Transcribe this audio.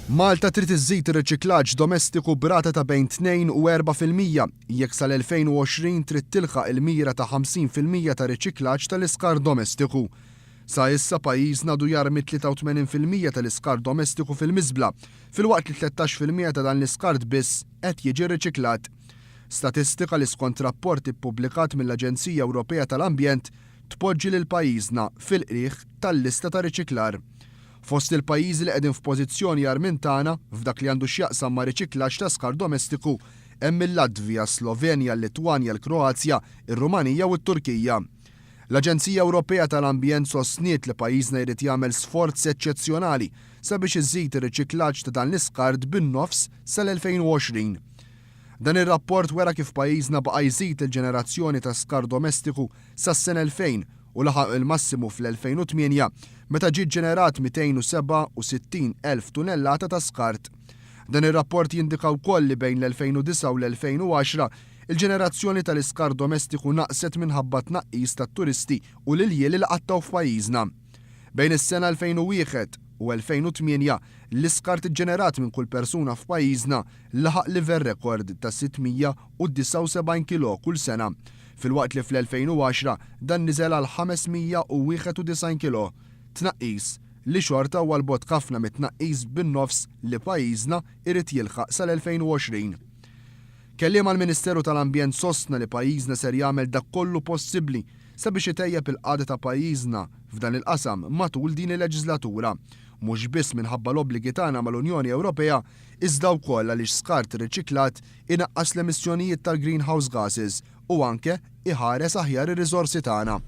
Malta trid iżżid ir-riċiklaġġ domestiku b'rata ta' bejn 2 u 4% jekk sal-2020 trid tilħaq il-mira ta' 50% ta' riċiklaġġ tal-iskar domestiku. Sa issa pajjiżna du jarmi 83% tal-iskar domestiku fil-miżbla, filwaqt li 13% ta' dan l-iskart biss qed jiġi riċiklat. Statistika li skont rapport ippubblikat mill-Aġenzija Ewropea tal-Ambjent tpoġġi lil pajjiżna fil-qrieħ tal-lista ta' riċiklar. Fost il-pajjiżi li qegħdin f'pożizzjoni għar minn tagħna f'dak li għandu x'jaqsam ma' riċiklaġġ ta' skar domestiku hemm il-Latvja, Slovenja, l-Litwanja, l-Kroazja, ir-Rumanija u t-Turkija. L-Aġenzija Ewropea tal-Ambjent sostniet li pajjiżna jrid jagħmel sforz eċċezzjonali sabiex iżżid ir-riċiklaġġ ta' dan l-iskart bin-nofs sal-2020. Dan ir-rapport wera kif pajjiżna baqa' jżid il-ġenerazzjoni ta' skar domestiku sas-sena 2000 u laħaq il-massimu fl-2008 meta ġiet ġenerat 267,000 tunellata ta' skart. Dan ir-rapport jindika wkoll li bejn l-2009 u l-2010 il-ġenerazzjoni tal-iskar domestiku naqset minħabba tnaqqis tat-turisti u l-iljiel li qattaw f'pajjiżna. Bejn is-sena 2001 u 2008 l-iskart ġenerat minn kull persuna f'pajjiżna laħaq livell rekord ta' 679 kilo kull sena, filwaqt li fl-2010 dan niżel għal 591 kilo, tnaqqis li xorta huwa l-bogħod ħafna mit-tnaqqis bin-nofs li pajjiżna irid jilħaq sal-2020. Kelliem għall-Ministeru tal-Ambjent sostna li pajjiżna ser jagħmel dak kollu possibbli sabiex itejjeb il-qagħda ta' pajjiżna f'dan il-qasam matul din il-leġislatura, mhux biss minħabba l-obbligi tagħna mal-Unjoni Ewropea, iżda wkoll għaliex skart riċiklat inaqqas l-emissjonijiet tal-greenhouse gases u anke iħares aħjar ir-riżorsi tagħna.